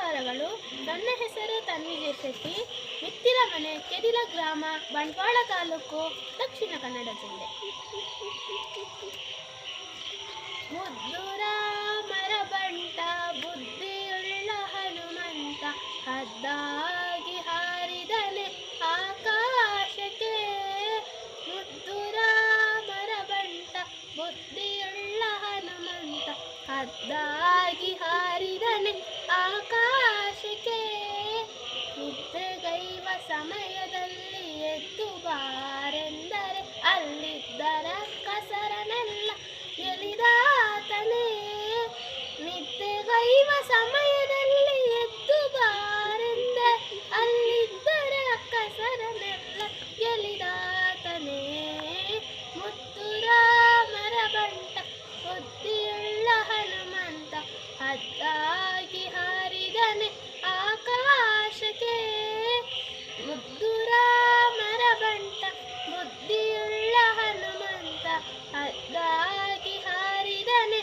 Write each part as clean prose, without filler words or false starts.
ನಮಸ್ಕಾರಗಳು. ನನ್ನ ಹೆಸರು ತನ್ವಿಜಯ ಶೆಟ್ಟಿ. ಮಿತ್ತಿರ ಮನೆ, ಕೆದಿಲ ಗ್ರಾಮ, ಬಂಟ್ವಾಳ ತಾಲೂಕು, ದಕ್ಷಿಣ ಕನ್ನಡ ಜಿಲ್ಲೆ. ಮುದ್ದುರ ಮರಬಂಟ ಬುದ್ಧಿಯುಳ್ಳ ಹನುಮಂತ, ಹದ್ದಾಗಿ ಹಾರಿದನೆ ಆಕಾಶಕ್ಕೆ. ಮುದ್ದುರ ಮರಬಂಟ ಬುದ್ಧಿಯುಳ್ಳ ಹನುಮಂತ, ಹದ್ದಾಗಿ ಹಾರಿದನೆ ಆಕಾಶಕ್ಕೆ. ನಿದ್ದೆಗೈವ ಸಮಯದಲ್ಲಿ ಎದ್ದು ಬಾರೆಂದರೆ ಅಲ್ಲಿದ್ದರ ಕಸರನೆಲ್ಲ ಎಲಿದಾತನೇ. ನಿದ್ದೆಗೈವ ಸಮಯದಲ್ಲಿ ಎದ್ದು ಬಾರೆಂದರೆ ಅಲ್ಲಿದ್ದರ ಕಸರನೆಲ್ಲ ಎಲಿದಾತನೇ. ಮುತ್ತುರ ಮರಬಂಟ ಬುದ್ಧಿಯುಳ್ಳ ಹನುಮಂತ, ಹದ್ದಾಗಿ ಹಾರಿದನೆ ಆಕಾಶಕ್ಕೆ. ಮುದ್ದುರ ಮರಬಂಟ ಬುದ್ಧಿಯುಳ್ಳ ಹನುಮಂತ, ಹದ್ದಾಗಿ ಹಾರಿದನೆ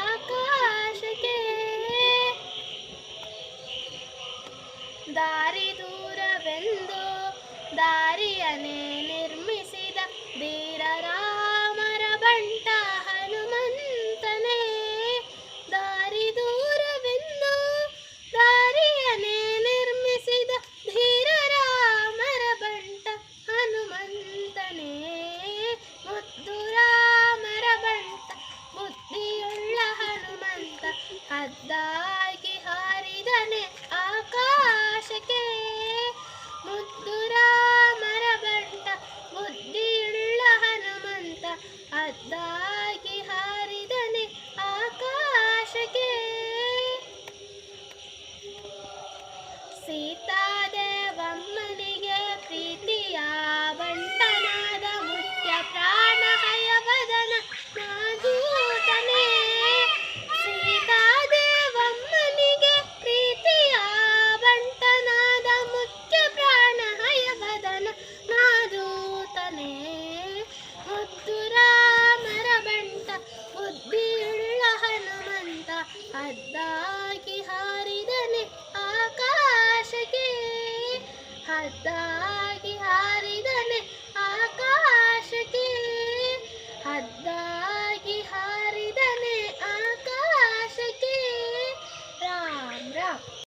ಆಕಾಶಕ್ಕೆ. ದಾರಿ ದೂರವೆಂದು ದಾರಿಯನ್ನೇ ನಿರ್ಮಿಸಿದ ಧೀರ ರಾಮರ ಬಂಟ ಹನುಮಂತನೇ. ದಾರಿ ದೂರವೆಂದು ದಾರಿಯನ್ನೇ ನಿರ್ಮಿಸಿದ ಧೀರ ರಾಮರ ಬಂಟ ಹನುಮಂತನೇ. ಮುದ್ದು ರಾಮರ ಬಂಟ ಬುದ್ಧಿಯುಳ್ಳ ಹನುಮಂತ, ಹದ್ದಾಗಿ ಹಾರಿದನೆ ಆಕಾಶಕ್ಕೆ. ಮುದ್ದು ರಾಮರ ಬಂಟ ಬುದ್ಧಿಯುಳ್ಳ ಹನುಮಂತ, ಹದ್ದಾಗಿ ಹಾರಿದನೆ ಆಕಾಶಕ್ಕೆ. ಸೀತಾದೇವಮ್ಮನಿಗೆ ಪ್ರೀತಿಯ ಬಂಟನಾದ ಮುಖ್ಯ ಪ್ರಾಣ ಹಯವದನ ನಾದೂತನೇ. ಸೀತಾದೇವಮ್ಮನಿಗೆ ಪ್ರೀತಿಯ ಬಂಟನಾದ ಮುಖ್ಯ ಪ್ರಾಣ ಹಯವದನ ನಾದೂತನೇ. ಮುದ್ದು ರಾಮರ ಬಂಟ ಬುದ್ಧಿಯುಳ್ಳ ಹನುಮಂತ, ಹದ್ದಾಗಿ ಹಾರಿದನೆ ಆಕಾಶಕ್ಕೆ. ಹದ್ದ